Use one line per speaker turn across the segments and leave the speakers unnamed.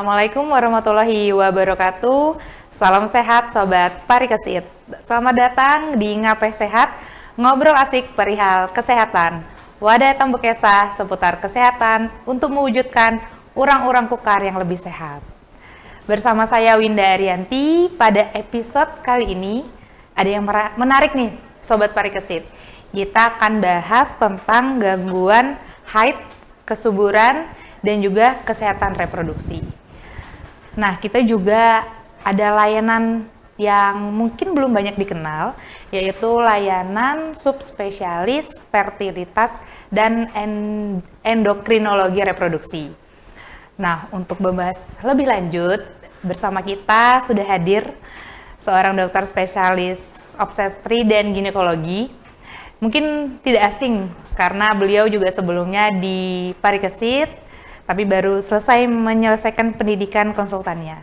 Assalamualaikum warahmatullahi wabarakatuh. Salam sehat Sobat Parikesit. Selamat datang di Ngape Sehat, ngobrol asik perihal kesehatan. Wadah Tambekesa seputar kesehatan untuk mewujudkan orang-orang kukar yang lebih sehat. Bersama saya Winda Arianti, pada episode kali ini ada yang menarik nih Sobat Parikesit. Kita akan bahas tentang gangguan haid, kesuburan, dan juga kesehatan reproduksi. Nah, kita juga ada layanan yang mungkin belum banyak dikenal, yaitu layanan subspesialis fertilitas dan endokrinologi reproduksi. Nah, untuk membahas lebih lanjut, bersama kita sudah hadir seorang dokter spesialis obstetri dan ginekologi. Mungkin tidak asing karena beliau juga sebelumnya di Parikesit, tapi baru selesai menyelesaikan pendidikan konsultannya.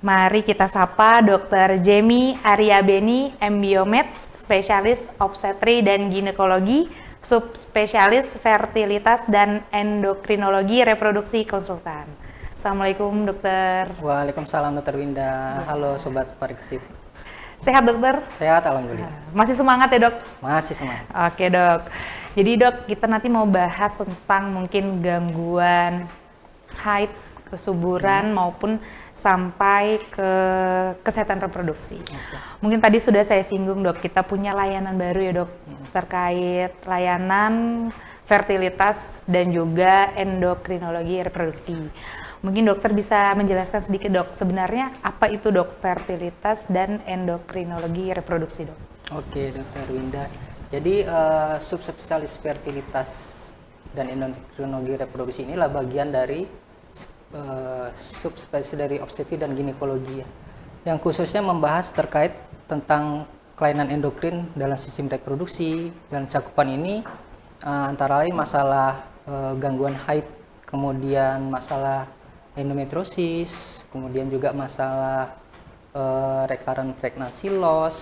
Mari kita sapa Dr. Jemi Aryabeni, MBiomed, spesialis obstetri dan ginekologi, subspesialis fertilitas dan endokrinologi reproduksi konsultan. Assalamualaikum dokter.
Waalaikumsalam Dr. Winda. Halo Sobat Parikesit.
Sehat dokter?
Sehat, alhamdulillah.
Masih semangat ya dok?
Masih semangat.
Oke dok. Jadi dok, kita nanti mau bahas tentang mungkin gangguan haid, kesuburan maupun sampai ke kesehatan reproduksi. Mungkin tadi sudah saya singgung dok, kita punya layanan baru ya dok, terkait layanan fertilitas dan juga endokrinologi reproduksi. Mungkin dokter bisa menjelaskan sedikit dok, sebenarnya apa itu dok fertilitas dan endokrinologi reproduksi dok?
Oke Dr. Winda. Jadi subspesialis fertilitas dan endokrinologi reproduksi inilah bagian dari subspesialis dari obstetri dan ginekologi ya, yang khususnya membahas terkait tentang kelainan endokrin dalam sistem reproduksi. Dan cakupan ini antara lain masalah gangguan haid, kemudian masalah endometriosis, kemudian juga masalah recurrent pregnancy loss,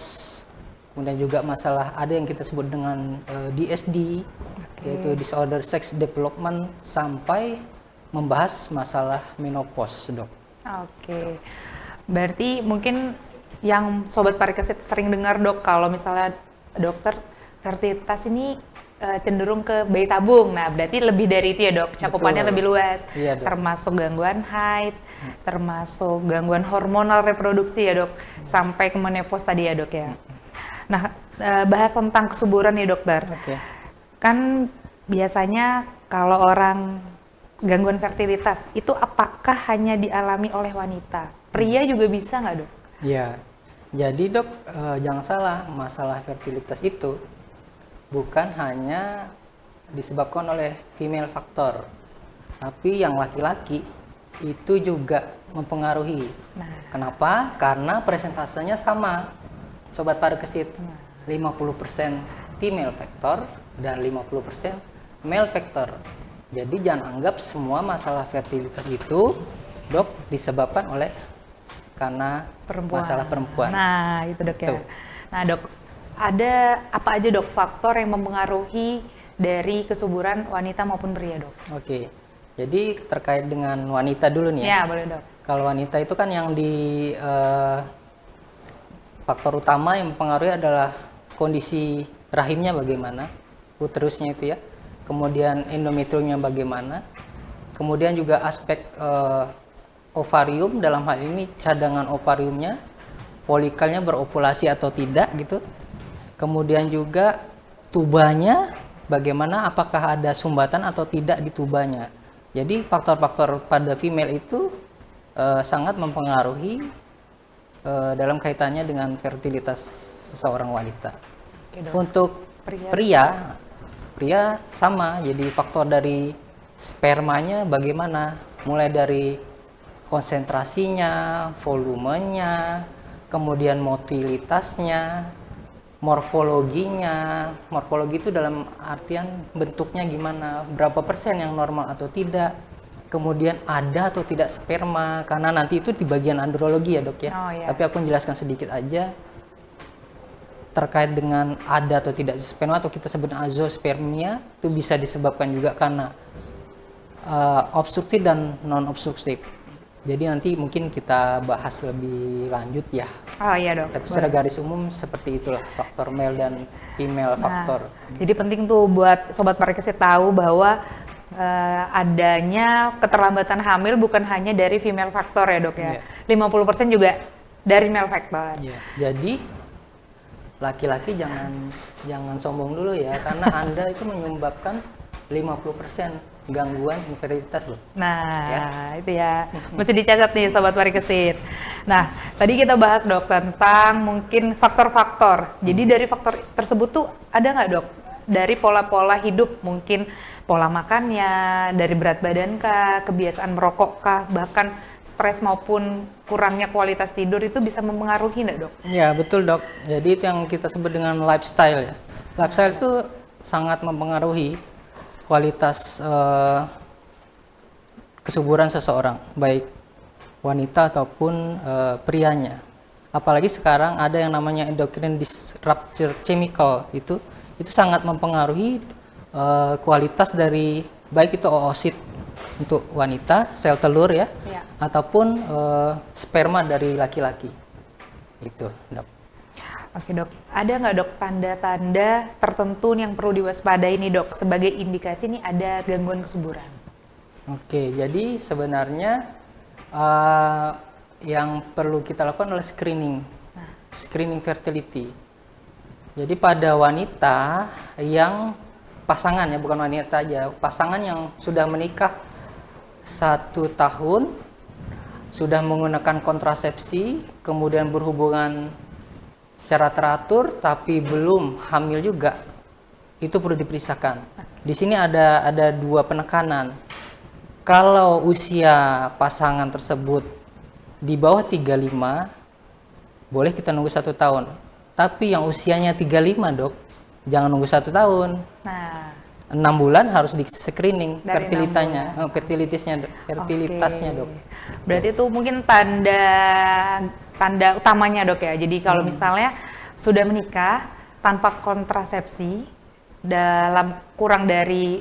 kemudian juga masalah ada yang kita sebut dengan DSD, yaitu disorder sex development, sampai membahas masalah menopause, dok.
Oke. Berarti mungkin yang Sobat Parikesit sering dengar dok, kalau misalnya dokter fertilitas ini cenderung ke bayi tabung. Nah, berarti lebih dari itu ya dok, cakupannya
Betul.
lebih luas.
Iya, dok.
Termasuk gangguan haid, termasuk gangguan hormonal reproduksi ya dok, sampai ke menopause tadi ya dok ya. Nah, bahas tentang kesuburan nih dokter. Kan biasanya kalau orang gangguan fertilitas itu apakah hanya dialami oleh wanita? Pria juga bisa nggak dok?
Ya, jadi dok jangan salah, masalah fertilitas itu bukan hanya disebabkan oleh female factor, tapi yang laki-laki itu juga mempengaruhi. Kenapa? Karena presentasenya sama, Sobat Parikesit, 50% female factor dan 50% male factor. Jadi jangan anggap semua masalah fertilitas itu dok disebabkan oleh karena masalah perempuan.
Nah itu dok ya.
Tuh.
Nah dok, ada apa aja dok faktor yang mempengaruhi dari kesuburan wanita maupun pria dok?
Oke, jadi terkait dengan wanita dulu nih ya.
Ya boleh dok.
Kalau wanita itu kan yang di faktor utama yang mempengaruhi adalah kondisi rahimnya bagaimana, uterusnya itu ya, kemudian endometriumnya bagaimana, kemudian juga aspek ovarium, dalam hal ini cadangan ovariumnya, folikelnya beropulasi atau tidak gitu. Kemudian juga tubanya bagaimana, apakah ada sumbatan atau tidak di tubanya. Jadi faktor-faktor pada female itu sangat mempengaruhi dalam kaitannya dengan fertilitas seseorang wanita. Untuk pria sama, jadi faktor dari spermanya bagaimana, mulai dari konsentrasinya, volumenya, kemudian motilitasnya, morfologinya. Morfologi itu dalam artian bentuknya gimana, berapa persen yang normal atau tidak, kemudian ada atau tidak sperma, karena nanti itu di bagian andrologi ya dok ya. Tapi aku menjelaskan sedikit aja terkait dengan ada atau tidak sperma, atau kita sebut azoospermia, itu bisa disebabkan juga karena obstruktif dan non obstruktif. Jadi nanti mungkin kita bahas lebih lanjut ya.
Oh iya dok.
Tapi secara garis umum seperti itulah faktor male dan female faktor.
Jadi penting tuh buat sobat parikesit tahu bahwa adanya keterlambatan hamil bukan hanya dari female faktor ya dok ya. 50% juga dari male faktor.
Iya. Jadi laki-laki jangan sombong dulu ya, karena Anda itu menyumbangkan 50% gangguan infertilitas loh.
Nah, itu ya. Mesti dicatat nih Sobat Parikesit. Nah, tadi kita bahas dok tentang mungkin faktor-faktor. Jadi dari faktor tersebut tuh ada nggak dok? Dari pola-pola hidup, mungkin pola makannya, dari berat badan kah, kebiasaan merokok kah, bahkan stres maupun kurangnya kualitas tidur itu bisa mempengaruhi nggak dok?
Ya, betul dok. Jadi itu yang kita sebut dengan lifestyle ya. Lifestyle itu sangat mempengaruhi kualitas kesuburan seseorang, baik wanita ataupun prianya. Apalagi sekarang ada yang namanya endocrine disruptor chemical, itu sangat mempengaruhi kualitas dari baik itu oosit untuk wanita, sel telur ya, ataupun sperma dari laki-laki. Itu, dok.
Oke dok, ada nggak dok tanda-tanda tertentu yang perlu diwaspadai nih dok sebagai indikasi nih ada gangguan kesuburan?
Oke, jadi sebenarnya yang perlu kita lakukan adalah screening fertility. Jadi pada wanita yang pasangan ya, bukan wanita aja, pasangan yang sudah menikah 1 tahun, sudah menggunakan kontrasepsi, kemudian berhubungan secara teratur tapi belum hamil juga, itu perlu diperiksakan. Di sini ada 2 penekanan. Kalau usia pasangan tersebut di bawah 35, boleh kita nunggu 1 tahun. Tapi yang usianya 35 dok, jangan nunggu 1 tahun.
Nah,
6 bulan harus di screening
dari
fertilitasnya dok.
Berarti itu mungkin tanda utamanya dok ya. Jadi kalau misalnya sudah menikah tanpa kontrasepsi dalam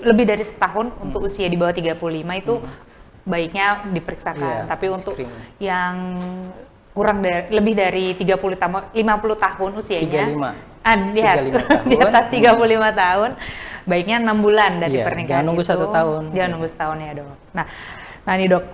lebih dari setahun untuk usia di bawah 35 itu baiknya diperiksakan. Tapi untuk yang lebih dari 50 tahun usianya,
35
di atas 35 tahun, baiknya 6 bulan dari pernikahan.
Jangan nunggu 1 tahun.
Jangan nunggu setahun ya dok. Nah ini dok,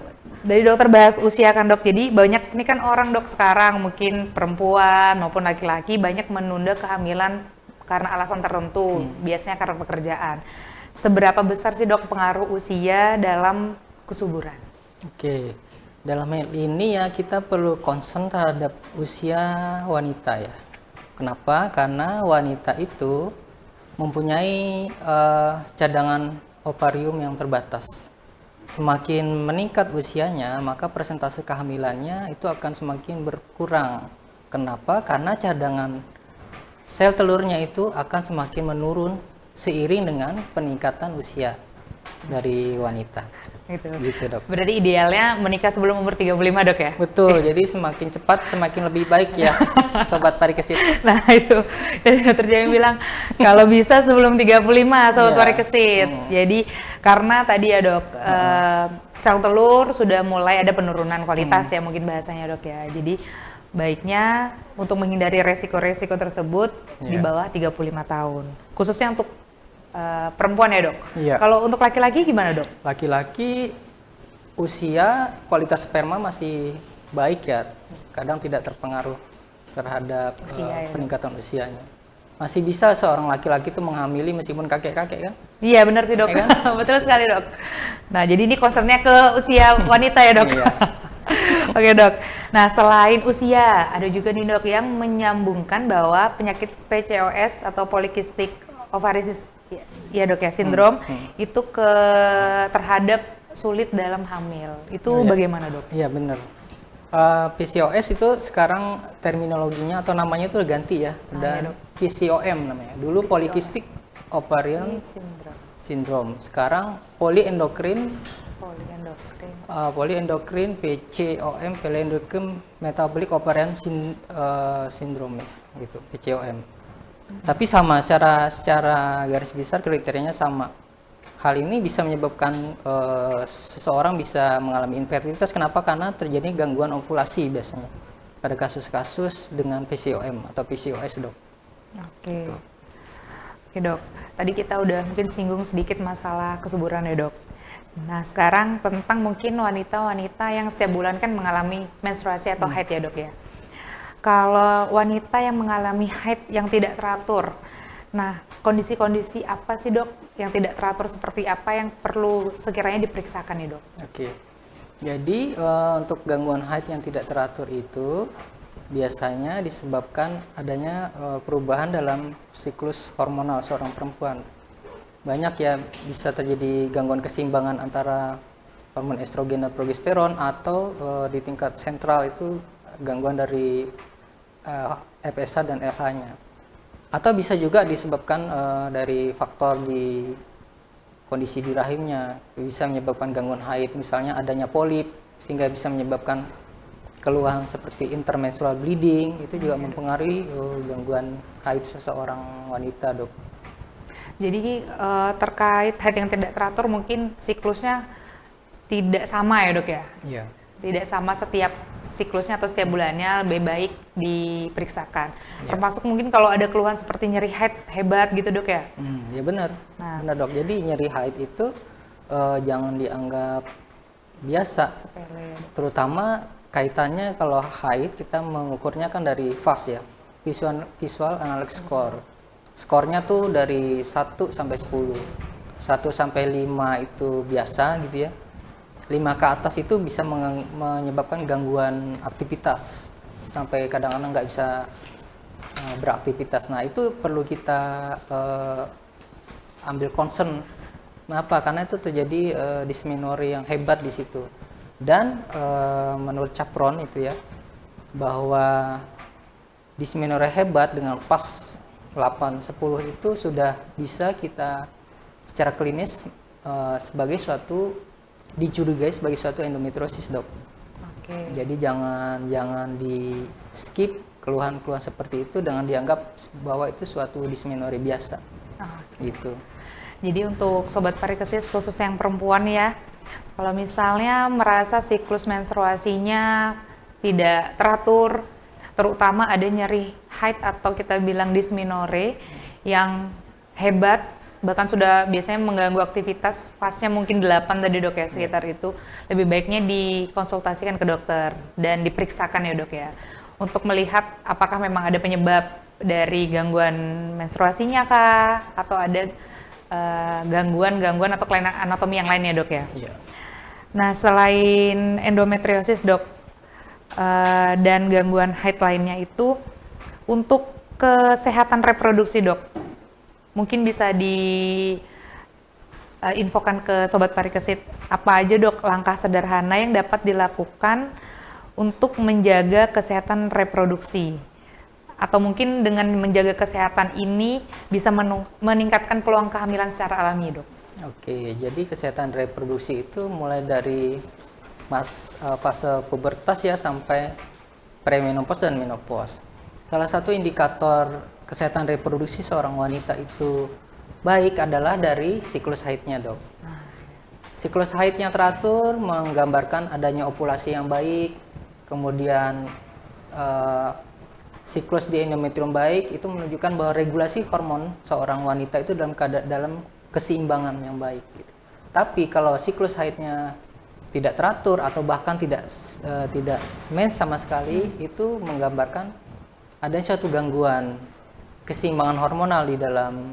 dari dokter bahas usia kan dok, jadi banyak ini kan orang dok sekarang, mungkin perempuan maupun laki-laki banyak menunda kehamilan karena alasan tertentu, biasanya karena pekerjaan. Seberapa besar sih dok pengaruh usia dalam kesuburan?
Oke, dalam hal ini ya kita perlu concern terhadap usia wanita ya. Kenapa? Karena wanita itu mempunyai cadangan ovarium yang terbatas. Semakin meningkat usianya, maka persentase kehamilannya itu akan semakin berkurang. Kenapa? Karena cadangan sel telurnya itu akan semakin menurun seiring dengan peningkatan usia dari wanita. Gitu dok.
Berarti idealnya menikah sebelum umur 35 dok ya?
Betul, jadi semakin cepat semakin lebih baik ya Sobat Parikesit.
Nah itu, dari dokter Jamie bilang kalau bisa sebelum 35 Sobat Parikesit. Jadi karena tadi ya dok, sel telur sudah mulai ada penurunan kualitas ya mungkin bahasanya dok ya. Jadi baiknya untuk menghindari resiko-resiko tersebut di bawah 35 tahun. Khususnya untuk perempuan ya dok. Kalau untuk laki-laki gimana dok?
Laki-laki usia kualitas sperma masih baik ya, kadang tidak terpengaruh terhadap peningkatan usianya. Masih bisa seorang laki-laki itu menghamili meskipun kakek-kakek kan?
Iya benar sih dok, kan? Betul sekali dok. Nah jadi ini concernnya ke usia wanita ya dok. Oke dok. Nah selain usia, ada juga nih dok yang menyambungkan bahwa penyakit PCOS atau polycystic ovarisis ya dok ya, sindrom itu terhadap sulit dalam hamil. Itu bagaimana dok?
Iya benar. PCOS itu sekarang terminologinya atau namanya itu udah ganti ya, udah PCOM namanya. Dulu polycystic ovarian syndrome. Sekarang polyendocrine PCOM, polyendocrine metabolic ovarian syndrome ya, gitu PCOM. Tapi sama secara garis besar kriterianya sama. hal ini bisa menyebabkan seseorang bisa mengalami infertilitas. Kenapa? Karena terjadi gangguan ovulasi biasanya pada kasus-kasus dengan PCOM atau PCOS, Dok.
Oke. Oke, Dok. Tadi kita udah mungkin singgung sedikit masalah kesuburan ya, Dok. Nah, sekarang tentang mungkin wanita-wanita yang setiap bulan kan mengalami menstruasi atau haid ya, Dok ya. Kalau wanita yang mengalami haid yang tidak teratur, nah kondisi-kondisi apa sih, Dok, yang tidak teratur seperti apa yang perlu sekiranya diperiksakan ya, Dok?
Oke. Jadi untuk gangguan haid yang tidak teratur itu biasanya disebabkan adanya perubahan dalam siklus hormonal seorang perempuan. Banyak ya, bisa terjadi gangguan keseimbangan antara hormon estrogen dan progesteron, atau di tingkat sentral itu gangguan dari FSH dan LH-nya. Atau bisa juga disebabkan dari faktor di kondisi di rahimnya, bisa menyebabkan gangguan haid, misalnya adanya polip sehingga bisa menyebabkan keluhan seperti intermenstrual bleeding. Itu juga mempengaruhi gangguan haid seseorang wanita, Dok.
Jadi terkait haid yang tidak teratur mungkin siklusnya tidak sama ya, Dok ya?
Iya.
Tidak sama setiap siklusnya atau setiap bulannya, lebih baik diperiksakan.
Ya.
Termasuk mungkin kalau ada keluhan seperti nyeri haid hebat gitu, Dok ya?
Ya benar.
Nah.
Benar, Dok. Jadi nyeri haid itu jangan dianggap biasa.
Sepele.
Terutama kaitannya kalau haid kita mengukurnya kan dari VAS ya, visual analog score. Skornya tuh dari 1 sampai 10. 1 sampai 5 itu biasa gitu ya. 5 ke atas itu bisa menyebabkan gangguan aktivitas, sampai kadang-kadang nggak bisa beraktivitas. Nah, itu perlu kita ambil concern. Kenapa? Karena itu terjadi dysmenorrhea yang hebat di situ. Dan menurut Capron itu ya, bahwa dysmenorrhea hebat dengan PAS 8-10 itu sudah bisa kita secara klinis sebagai suatu dicurigai sebagai suatu endometriosis, Dok.
Oke.
Jadi jangan di skip keluhan-keluhan seperti itu dengan dianggap bahwa itu suatu dysmenorrhea biasa. Gitu.
Jadi untuk sobat parikesis khusus yang perempuan ya, kalau misalnya merasa siklus menstruasinya tidak teratur, terutama ada nyeri haid atau kita bilang dysmenorrhea yang hebat, bahkan sudah biasanya mengganggu aktivitas, fasenya mungkin 8 tadi, Dok ya, sekitar itu, lebih baiknya dikonsultasikan ke dokter dan diperiksakan ya, Dok ya, untuk melihat apakah memang ada penyebab dari gangguan menstruasinya kah, atau ada gangguan-gangguan atau kelainan anatomi yang lainnya, Dok ya.
Iya.
Nah, selain endometriosis, Dok, dan gangguan haid lainnya itu, untuk kesehatan reproduksi, Dok, mungkin bisa diinfokan ke sobat parikesit apa aja, Dok, langkah sederhana yang dapat dilakukan untuk menjaga kesehatan reproduksi, atau mungkin dengan menjaga kesehatan ini bisa meningkatkan peluang kehamilan secara alami, Dok.
Oke, jadi kesehatan reproduksi itu mulai dari fase pubertas ya sampai premenopause dan menopause. Salah satu indikator kesehatan reproduksi seorang wanita itu baik adalah dari siklus haidnya, Dok. Siklus haidnya teratur menggambarkan adanya ovulasi yang baik, kemudian siklus di endometrium baik, itu menunjukkan bahwa regulasi hormon seorang wanita itu dalam keseimbangan yang baik. Gitu. Tapi kalau siklus haidnya tidak teratur atau bahkan tidak mens sama sekali, itu menggambarkan adanya suatu gangguan keseimbangan hormonal di dalam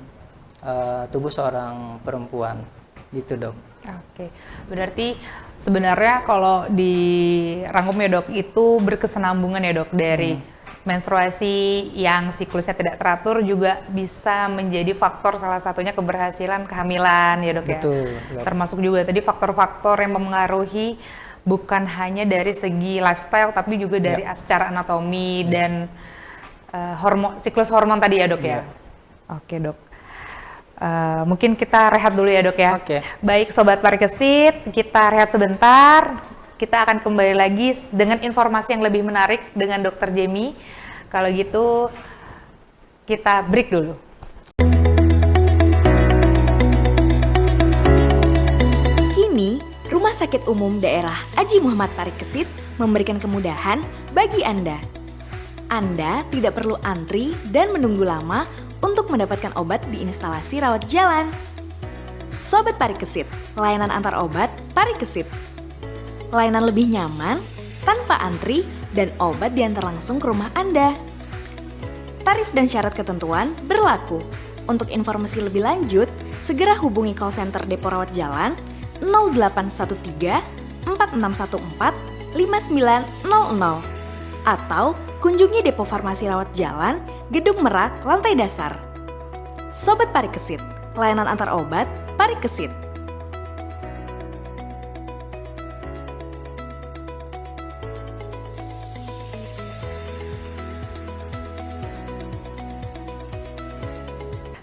tubuh seorang perempuan, gitu, Dok.
Oke, berarti sebenarnya kalau dirangkum ya, Dok, itu berkesinambungan ya, Dok, dari menstruasi yang siklusnya tidak teratur juga bisa menjadi faktor salah satunya keberhasilan kehamilan ya, Dok.
Betul,
ya. Termasuk juga tadi faktor-faktor yang mempengaruhi bukan hanya dari segi lifestyle tapi juga dari secara anatomi dan siklus hormon tadi ya, Dok ya. Oke, Dok. Mungkin kita rehat dulu ya, Dok ya.
Oke.
Baik sobat parikesit, kita rehat sebentar. Kita akan kembali lagi dengan informasi yang lebih menarik dengan Dr. Jemmy. Kalau gitu kita break dulu.
Sakit Umum Daerah Haji Muhammad Parikesit memberikan kemudahan bagi Anda. Anda tidak perlu antri dan menunggu lama untuk mendapatkan obat di instalasi rawat jalan. Sobat Parikesit, layanan antar obat Parikesit. Layanan lebih nyaman, tanpa antri, dan obat diantar langsung ke rumah Anda. Tarif dan syarat ketentuan berlaku. Untuk informasi lebih lanjut, segera hubungi call center Depo Rawat Jalan 0813 4614 5900 atau kunjungi Depo Farmasi Rawat Jalan Gedung Merak lantai dasar. Sobat Parikesit, layanan antar obat Parikesit.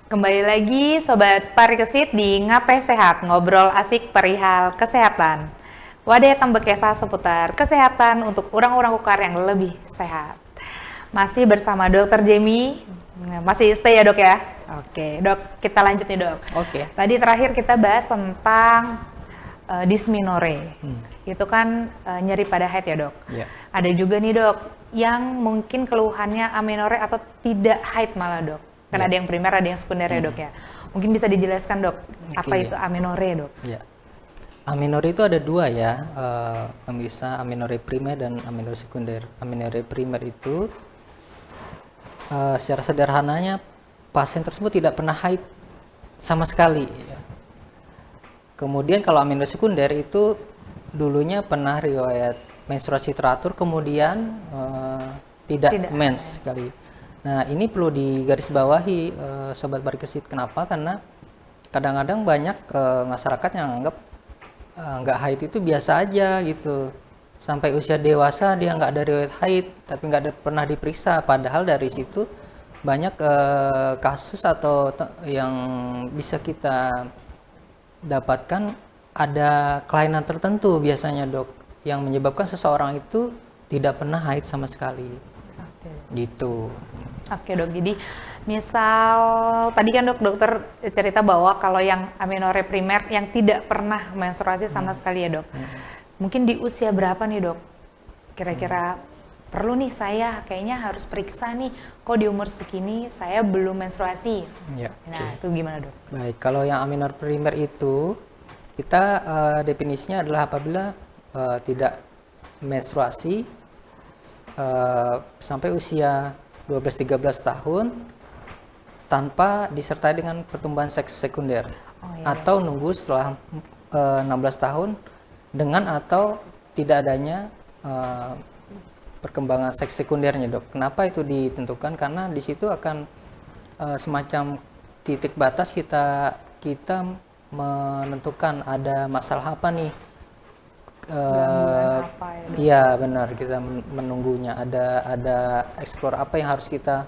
Kembali lagi Sobat Parikesit di Ngape Sehat, ngobrol asik perihal kesehatan. Wadah Tambekesa seputar kesehatan untuk orang-orang ukar yang lebih sehat. Masih bersama Dr. Jamie, masih stay ya dok ya? Oke dok, kita lanjut nih dok.
Oke.
Tadi terakhir kita bahas tentang dysmenorrhea. Itu kan nyeri pada haid ya dok?
Ya.
Ada juga nih dok, yang mungkin keluhannya amenorrhea atau tidak haid malah dok. Kan ada yang primer, ada yang sekunder ya dok ya. Mungkin bisa dijelaskan dok, apa itu amenorrhea dok?
Ya. Amenorrhea itu ada dua ya, pemirsa, amenorrhea primer dan amenorrhea sekunder. Amenorrhea primer itu secara sederhananya pasien tersebut tidak pernah haid sama sekali. Kemudian kalau amenorrhea sekunder itu dulunya pernah riwayat menstruasi teratur, kemudian tidak mens sekali. Nah, ini perlu digarisbawahi Sobat Parikesit. Kenapa? Karena kadang-kadang banyak masyarakat yang anggap nggak haid itu biasa aja gitu. Sampai usia dewasa dia nggak ada riwayat haid, tapi nggak pernah diperiksa. Padahal dari situ banyak kasus atau yang bisa kita dapatkan ada kelainan tertentu biasanya dok, yang menyebabkan seseorang itu tidak pernah haid sama sekali. Gitu.
Oke dok, jadi misal tadi kan dokter cerita bahwa kalau yang amenorrhea primer yang tidak pernah menstruasi sama sekali ya dok. Mungkin di usia berapa nih dok? Kira-kira perlu nih saya kayaknya harus periksa nih, kok di umur segini saya belum menstruasi.
Ya,
nah itu gimana dok?
Baik, kalau yang amenorrhea primer itu kita definisinya adalah apabila tidak menstruasi sampai usia 12-13 tahun tanpa disertai dengan pertumbuhan seks sekunder, atau nunggu setelah 16 tahun dengan atau tidak adanya perkembangan seks sekundernya dok. Kenapa itu ditentukan? Karena di situ akan semacam titik batas kita menentukan ada masalah apa nih. Iya benar, kita menunggunya ada explore apa yang harus kita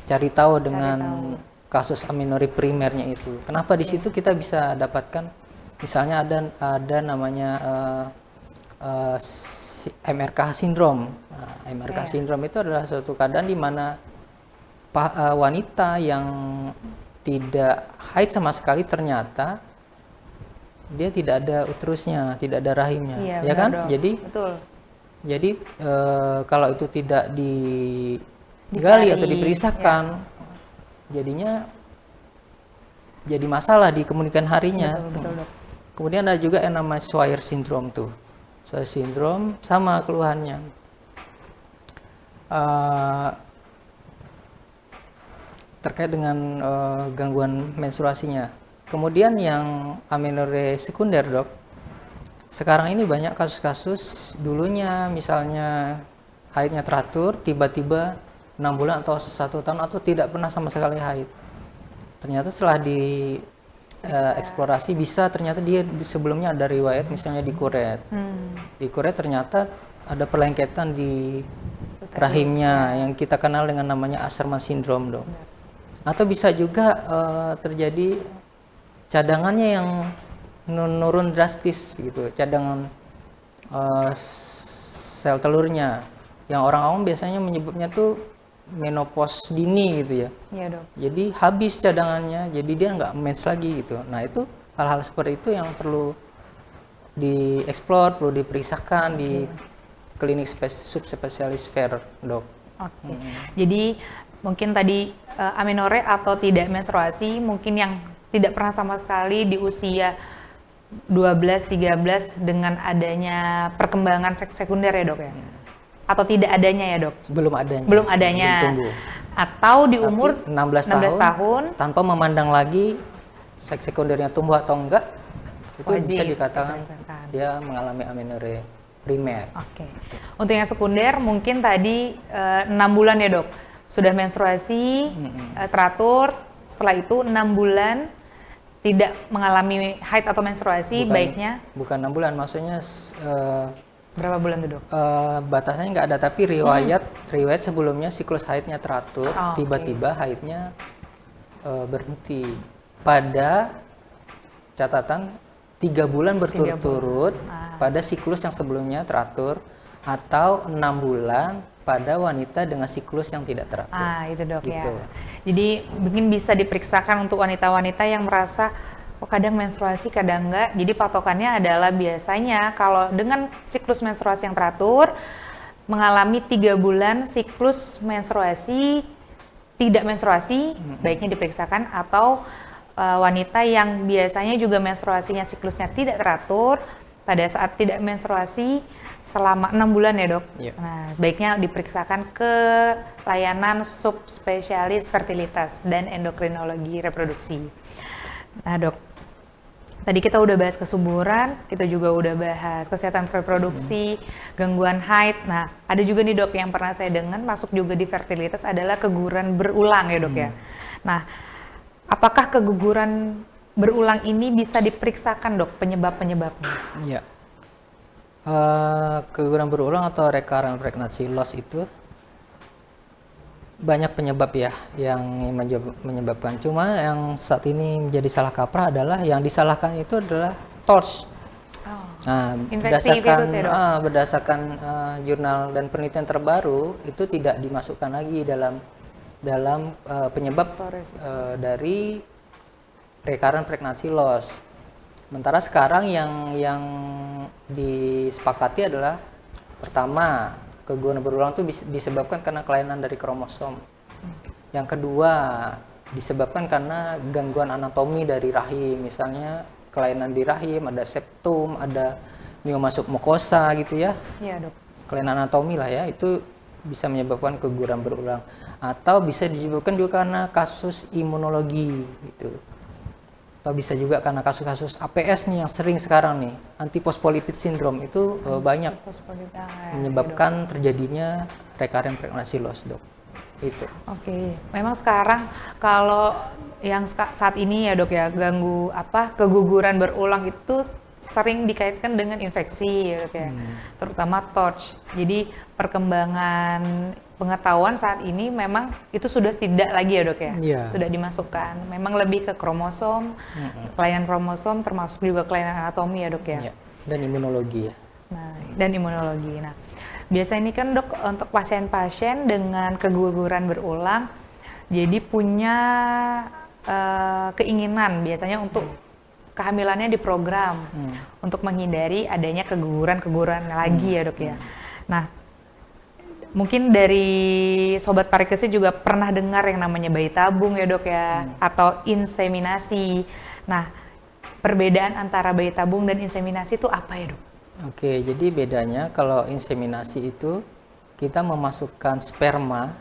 cari tahu dengan kasus amenorrhea primernya itu. Kenapa di situ kita bisa dapatkan misalnya ada namanya MRK syndrome. Nah, MRK syndrome itu adalah suatu keadaan di mana wanita yang tidak haid sama sekali ternyata dia tidak ada uterusnya, tidak ada rahimnya, ya kan? Dong. Jadi kalau itu tidak digali atau diperiksakan, jadinya jadi masalah di kemudian harinya. Betul. Kemudian ada juga yang namanya Swyer syndrome tuh. Swyer syndrome sama keluhannya. Terkait dengan gangguan menstruasinya. Kemudian yang amenorrhea sekunder dok, sekarang ini banyak kasus-kasus dulunya misalnya haidnya teratur, tiba-tiba 6 bulan atau 1 tahun atau tidak pernah sama sekali haid. Ternyata setelah di eksplorasi bisa ternyata dia sebelumnya ada riwayat misalnya di kuret. Di kuret ternyata ada perlengketan di rahimnya yang kita kenal dengan namanya Asherman syndrome dok. Atau bisa juga terjadi cadangannya yang menurun drastis gitu, cadangan sel telurnya yang orang awam biasanya menyebutnya tuh menopause dini gitu ya. Iya dok. Jadi habis cadangannya, jadi dia nggak mens lagi gitu. Nah itu hal-hal seperti itu yang perlu dieksplor, perlu diperiksakan di klinik subspesialis FER, dok.
Oke. Jadi mungkin tadi amenorrhea atau tidak menstruasi mungkin yang tidak pernah sama sekali di usia 12-13 dengan adanya perkembangan seks sekunder ya, dok ya? Atau tidak adanya ya, dok?
Belum adanya.
Belum adanya.
Belum tumbuh.
Atau di umur
16
tahun
tanpa memandang lagi seks sekundernya tumbuh atau enggak, itu
wajib
bisa dikatakan
diperiksakan.
dia mengalami amenorrhea primer.
Oke. Untuk yang sekunder mungkin tadi 6 bulan ya, dok. Sudah menstruasi teratur, setelah itu 6 bulan tidak mengalami haid atau menstruasi, baiknya
Bukan 6 bulan, maksudnya
berapa bulan tuh, dok?
batasannya nggak ada, tapi riwayat sebelumnya siklus haidnya teratur,
Oh,
tiba-tiba haidnya berhenti pada catatan 3 bulan berturut-turut pada siklus yang sebelumnya teratur, atau 6 bulan pada wanita dengan siklus yang tidak teratur.
Itu, dok,
Gitu.
ya. Jadi mungkin bisa diperiksakan untuk wanita-wanita yang merasa kadang menstruasi, kadang enggak. Jadi patokannya adalah biasanya kalau dengan siklus menstruasi yang teratur, mengalami 3 bulan siklus menstruasi, tidak menstruasi, baiknya diperiksakan. Atau wanita yang biasanya juga menstruasinya siklusnya tidak teratur, pada saat tidak menstruasi selama 6 bulan ya, dok.
Iya.
Nah, baiknya diperiksakan ke layanan subspesialis fertilitas dan endokrinologi reproduksi. Nah, dok, tadi kita udah bahas kesuburan, kita juga udah bahas kesehatan reproduksi, gangguan haid. Nah, ada juga nih, dok, yang pernah saya dengar masuk juga di fertilitas adalah keguguran berulang ya, dok, ya. Nah, apakah keguguran berulang ini bisa diperiksakan, dok, penyebab-penyebabnya?
Iya. Keguguran berulang atau recurrent pregnancy loss itu banyak penyebab ya yang menyebabkan. Cuma yang saat ini menjadi salah kaprah adalah yang disalahkan itu adalah TORCH. Nah,
Infeksi virus ya, dok?
Berdasarkan jurnal dan penelitian terbaru itu tidak dimasukkan lagi dalam penyebab dari recurrent pregnancy loss. Sementara sekarang yang disepakati adalah pertama, keguguran berulang itu disebabkan karena kelainan dari kromosom. Yang kedua, disebabkan karena gangguan anatomi dari rahim, misalnya kelainan di rahim, ada septum, ada masuk mukosa gitu ya.
Iya, dok.
Kelainan anatomi lah ya, itu bisa menyebabkan keguguran berulang. Atau bisa disebabkan juga karena kasus imunologi gitu. Atau bisa juga karena kasus-kasus APS nih yang sering sekarang nih, antiphospholipid syndrome itu banyak menyebabkan terjadinya recurrent pregnancy loss, dok. Itu.
Oke, memang sekarang kalau yang saat ini ya, dok, ya, keguguran berulang itu sering dikaitkan dengan infeksi ya, dok, ya. Terutama TORCH. Jadi perkembangan pengetahuan saat ini memang itu sudah tidak lagi ya, dok, ya.
Iya.
Sudah dimasukkan. Memang lebih ke kromosom, kelainan kromosom termasuk juga kelainan anatomi ya, dok, ya.
Iya. Dan imunologi ya.
Nah, dan imunologi. Nah, biasanya ini kan, dok, untuk pasien-pasien dengan keguguran berulang, jadi punya keinginan biasanya untuk kehamilannya diprogram untuk menghindari adanya keguguran lagi ya, dok, ya. Nah, mungkin dari Sobat Parikesit juga pernah dengar yang namanya bayi tabung ya, dok, ya, atau inseminasi. Nah, perbedaan antara bayi tabung dan inseminasi itu apa ya, dok?
Oke, jadi bedanya kalau inseminasi itu kita memasukkan sperma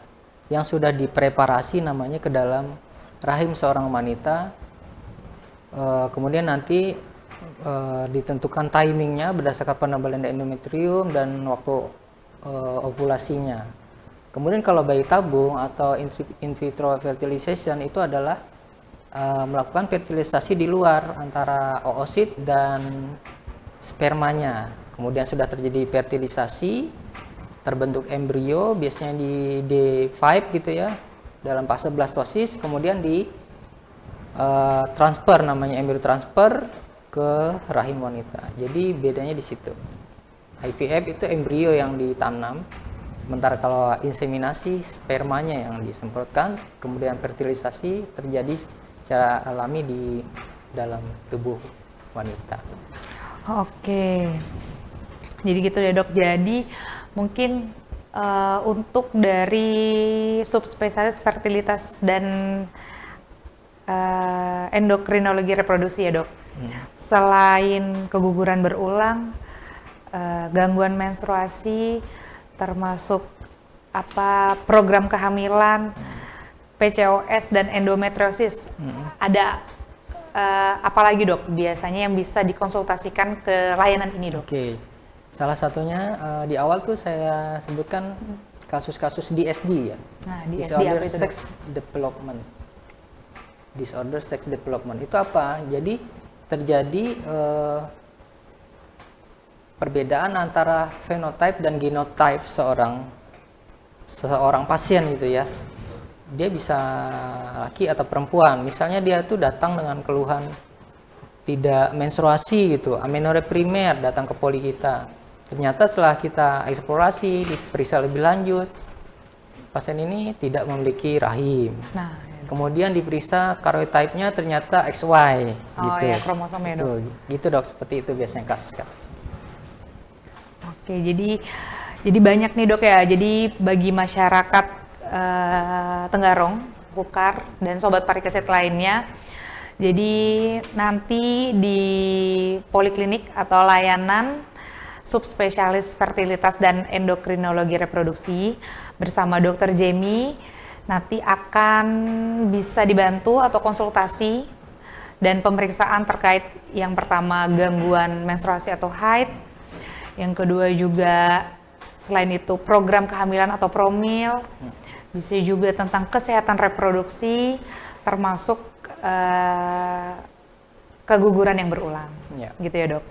yang sudah dipreparasi namanya ke dalam rahim seorang wanita, kemudian nanti ditentukan timingnya berdasarkan penebalan endometrium dan waktu ovulasinya. Kemudian kalau bayi tabung atau in vitro fertilization itu adalah melakukan fertilisasi di luar antara oosit dan spermanya. Kemudian sudah terjadi fertilisasi, terbentuk embrio biasanya di D5 gitu ya, dalam fase blastosis, kemudian di transfer, namanya embrio transfer ke rahim wanita. Jadi bedanya di situ. IVF itu embrio yang ditanam, sementara kalau inseminasi spermanya yang disemprotkan, kemudian fertilisasi terjadi secara alami di dalam tubuh wanita.
Oke. Jadi gitu ya dok. Jadi mungkin untuk dari subspesialis fertilitas dan endokrinologi reproduksi ya dok. Selain keguguran berulang, gangguan menstruasi, termasuk program kehamilan, PCOS dan endometriosis. Ada apa lagi dok biasanya yang bisa dikonsultasikan ke layanan ini dok?
Oke, salah satunya di awal tuh saya sebutkan kasus-kasus DSD ya.
Nah, DSD
Disorder
apa itu,
Sex Development. Disorder Sex Development itu apa? Jadi terjadi perbedaan antara phenotype dan genotype seorang pasien gitu ya. Dia bisa laki atau perempuan. Misalnya dia tuh datang dengan keluhan tidak menstruasi gitu, amenorrhea primer, datang ke poli kita. Ternyata setelah kita eksplorasi, diperiksa lebih lanjut, pasien ini tidak memiliki rahim.
Nah,
Kemudian diperiksa karyotype-nya ternyata XY gitu.
ya kromosomnya dok.
Gitu dok, seperti itu biasanya kasus-kasus.
Oke, jadi banyak nih dok ya. Jadi bagi masyarakat Tenggarong, Kukar, dan sobat parikesit lainnya, jadi nanti di poliklinik atau layanan subspesialis fertilitas dan endokrinologi reproduksi bersama Dr. Jamie nanti akan bisa dibantu atau konsultasi dan pemeriksaan terkait yang pertama gangguan menstruasi atau haid, yang kedua juga selain itu program kehamilan atau promil, bisa juga tentang kesehatan reproduksi termasuk keguguran yang berulang, gitu ya dok.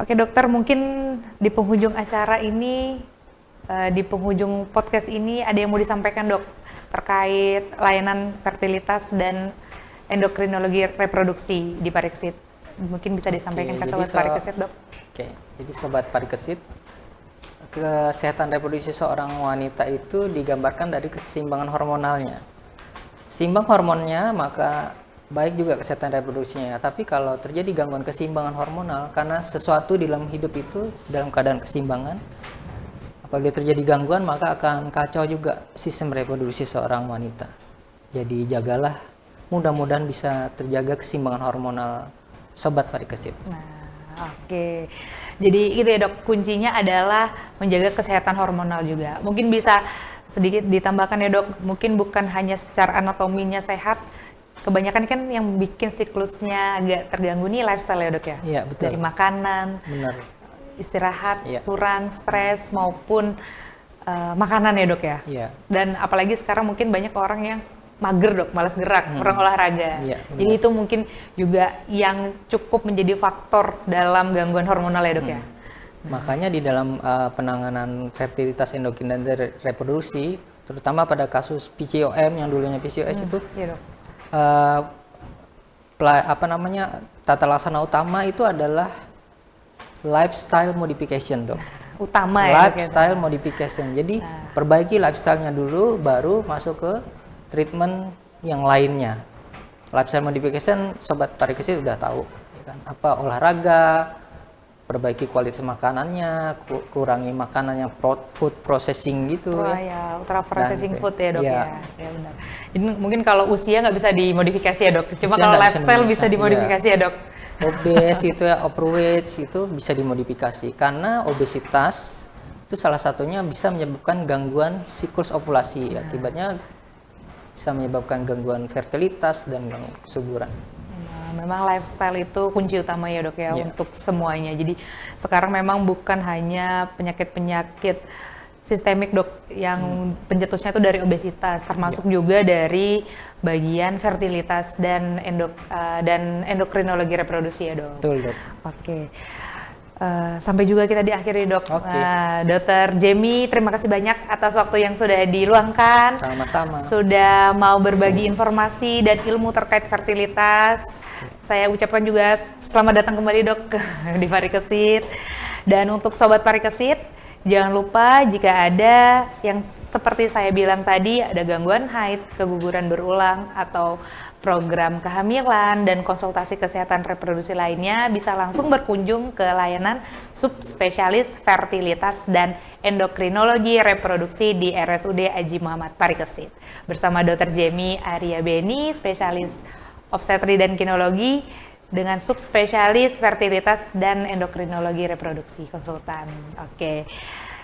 Oke dokter, mungkin di penghujung acara ini, di penghujung podcast ini ada yang mau disampaikan dok terkait layanan fertilitas dan endokrinologi reproduksi di Parikesit. Mungkin bisa disampaikan ke sobat Parikesit dok.
Oke, jadi sobat Parikesit, kesehatan reproduksi seorang wanita itu digambarkan dari keseimbangan hormonalnya. Seimbang hormonnya, maka baik juga kesehatan reproduksinya. Tapi kalau terjadi gangguan keseimbangan hormonal, karena sesuatu di dalam hidup itu dalam keadaan keseimbangan, apabila terjadi gangguan maka akan kacau juga sistem reproduksi seorang wanita. Jadi jagalah, mudah-mudahan bisa terjaga keseimbangan hormonal sobat Parikesit.
Nah, oke. Jadi gitu ya dok, kuncinya adalah menjaga kesehatan hormonal juga. Mungkin bisa sedikit ditambahkan ya dok, mungkin bukan hanya secara anatominya sehat, kebanyakan kan yang bikin siklusnya agak terganggu nih lifestyle ya dok ya?
Iya, betul.
Dari makanan,
Benar.
istirahat,
Iya.
kurang, stres, maupun makanan ya dok ya?
Iya.
Dan apalagi sekarang mungkin banyak orang yang mager dok, malas gerak, kurang olahraga.
Iya,
jadi itu mungkin juga yang cukup menjadi faktor dalam gangguan hormonal ya dok ya?
Makanya di dalam penanganan fertilitas endokrin dan reproduksi, terutama pada kasus PCOM yang dulunya PCOS itu,
Iya dok.
tata laksana utama itu adalah lifestyle modification dok.
Utama ya dok ya?
Lifestyle modification. Jadi perbaiki lifestyle-nya dulu, baru masuk ke treatment yang lainnya. Lifestyle modification sobat Parikesit udah tahu, ya kan? Apa olahraga, perbaiki kualitas makanannya, kurangi makanan yang food processing gitu.
Wah ya, ultra processing
Dan,
food ya dok
iya.
ya benar. Jadi mungkin kalau usia nggak bisa dimodifikasi ya dok, cuma
Usia
kalau
nggak bisa
lifestyle bisa dimodifikasi ya dok.
Obes itu ya, overweight itu bisa dimodifikasi karena obesitas itu salah satunya bisa menyebabkan gangguan siklus ovulasi. Akibatnya bisa menyebabkan gangguan fertilitas dan gangguan kesuburan.
Nah, memang lifestyle itu kunci utama ya dok ya
Iya.
untuk semuanya. Jadi sekarang memang bukan hanya penyakit-penyakit sistemik dok yang pencetusnya itu dari obesitas, termasuk juga dari bagian fertilitas dan endokrinologi reproduksi ya dok.
Betul dok.
Oke. Sampai juga kita diakhiri dok.
Oke.
Dr. Jamie, terima kasih banyak atas waktu yang sudah diluangkan.
Sama-sama.
Sudah mau berbagi informasi dan ilmu terkait fertilitas. Saya ucapkan juga selamat datang kembali dok di Parikesit. Dan untuk sobat Parikesit Jangan lupa jika ada yang seperti saya bilang tadi, ada gangguan haid, keguguran berulang, atau program kehamilan dan konsultasi kesehatan reproduksi lainnya, bisa langsung berkunjung ke layanan subspesialis fertilitas dan endokrinologi reproduksi di RSUD Haji Muhammad Parikesit bersama Dr. Jemi Arya Beni, spesialis obstetri dan ginekologi dengan subspesialis fertilitas dan endokrinologi reproduksi konsultan. Oke.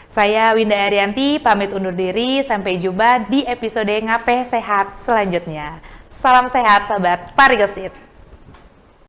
Saya Winda Arianti pamit undur diri, sampai jumpa di episode Ngape Sehat selanjutnya. Salam sehat sahabat Parikesit.